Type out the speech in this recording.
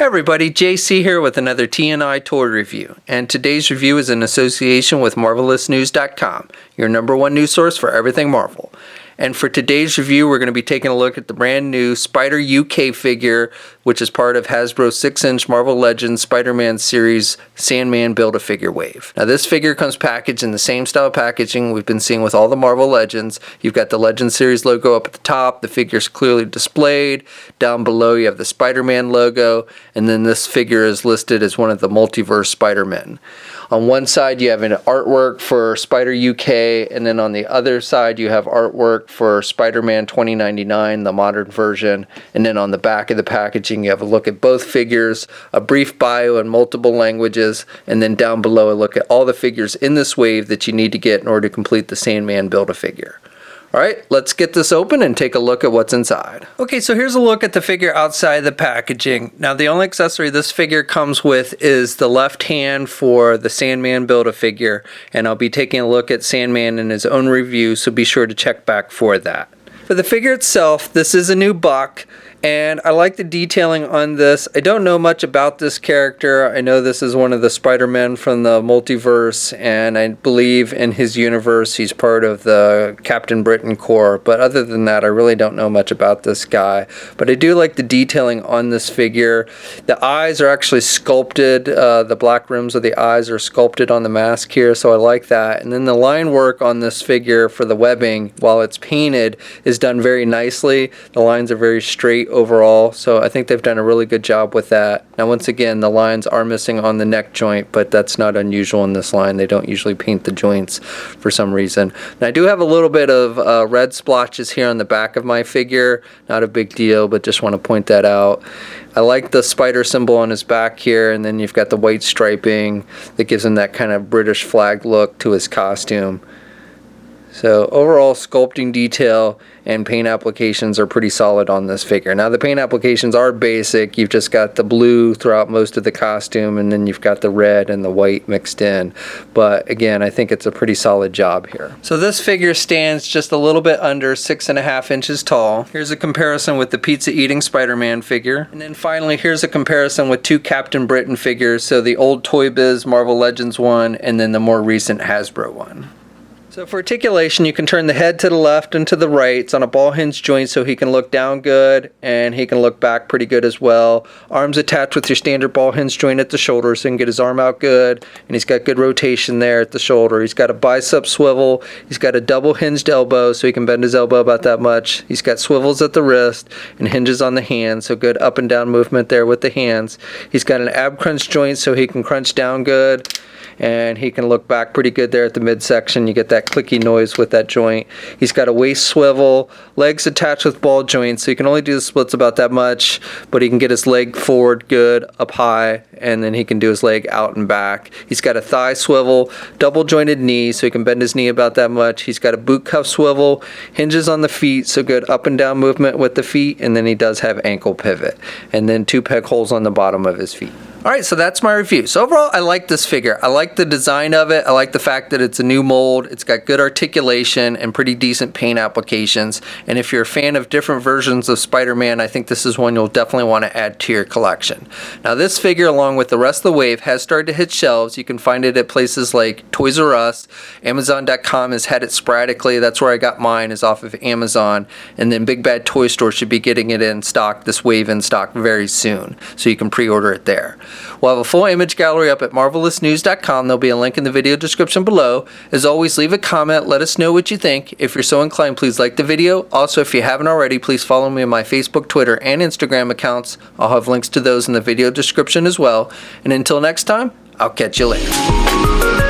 everybody, JC here with another TNI toy review, and today's review is in association with MarvelousNews.com, your #1 news source for everything Marvel. And for today's review, we're going to be taking a look at the brand new Spider UK figure, which is part of Hasbro's 6-inch Marvel Legends Spider-Man series Sandman Build-A-Figure wave. Now this figure comes packaged in the same style packaging we've been seeing with all the Marvel Legends. You've got the Legends series logo up at the top, the figure's clearly displayed. Down below you have the Spider-Man logo, and then this figure is listed as one of the multiverse Spider-Men. On one side you have an artwork for Spider UK, and then on the other side you have artwork for Spider-Man 2099, the modern version. And then on the back of the packaging you have a look at both figures, a brief bio in multiple languages, and then down below a look at all the figures in this wave that you need to get in order to complete the Sandman Build-A-Figure. Alright, let's get this open and take a look at what's inside. Okay, so here's a look at the figure outside the packaging. Now the only accessory this figure comes with is the left hand for the Sandman Build-A-Figure, and I'll be taking a look at Sandman in his own review, so be sure to check back for that. For the figure itself, this is a new buck, and I like the detailing on this. I don't know much about this character. I know this is one of the Spider-Men from the multiverse, and I believe in his universe he's part of the Captain Britain Corps, but other than that I really don't know much about this guy. But I do like the detailing on this figure. The eyes are actually sculpted. The black rims of the eyes are sculpted on the mask here, so I like that. And then the line work on this figure for the webbing, while it's painted, is done very nicely. The lines are very straight overall, so I think they've done a really good job with that. Now once again, the lines are missing on the neck joint, but that's not unusual in this line. They don't usually paint the joints for some reason. Now I do have a little bit of red splotches here on the back of my figure. Not a big deal, but just want to point that out. I like the spider symbol on his back here, and then you've got the white striping that gives him that kind of British flag look to his costume. So overall sculpting detail and paint applications are pretty solid on this figure. Now the paint applications are basic. You've just got the blue throughout most of the costume, and then you've got the red and the white mixed in. But again, I think it's a pretty solid job here. So this figure stands just a little bit under 6.5 inches tall. Here's a comparison with the pizza eating Spider-Man figure. And then finally here's a comparison with two Captain Britain figures. So the old Toy Biz Marvel Legends one, and then the more recent Hasbro one. So for articulation, you can turn the head to the left and to the right. It's on a ball hinge joint, so he can look down good and he can look back pretty good as well. Arms attached with your standard ball hinge joint at the shoulder, so he can get his arm out good, and he's got good rotation there at the shoulder. He's got a bicep swivel. He's got a double hinged elbow, so he can bend his elbow about that much. He's got swivels at the wrist and hinges on the hands, so good up and down movement there with the hands. He's got an ab crunch joint, so he can crunch down good, and he can look back pretty good there at the midsection. You get that clicky noise with that joint. He's got a waist swivel, legs attached with ball joints, so he can only do the splits about that much, but he can get his leg forward good up high, and then he can do his leg out and back. He's got a thigh swivel, double jointed knee, so he can bend his knee about that much. He's got a boot cuff swivel, hinges on the feet, so good up and down movement with the feet, and then he does have ankle pivot, and then 2 peg holes on the bottom of his feet. Alright, so that's my review. So overall, I like this figure. I like the design of it. I like the fact that it's a new mold. It's got good articulation and pretty decent paint applications. And if you're a fan of different versions of Spider-Man, I think this is one you'll definitely want to add to your collection. Now this figure, along with the rest of the wave, has started to hit shelves. You can find it at places like Toys R Us. Amazon.com has had it sporadically. That's where I got mine, is off of Amazon. And then Big Bad Toy Store should be getting it in stock, this wave in stock, very soon. So you can pre-order it there. We'll have a full image gallery up at MarvelousNews.com. There'll be a link in the video description below. As always, leave a comment. Let us know what you think. If you're so inclined, please like the video. Also, if you haven't already, please follow me on my Facebook, Twitter, and Instagram accounts. I'll have links to those in the video description as well. And until next time, I'll catch you later.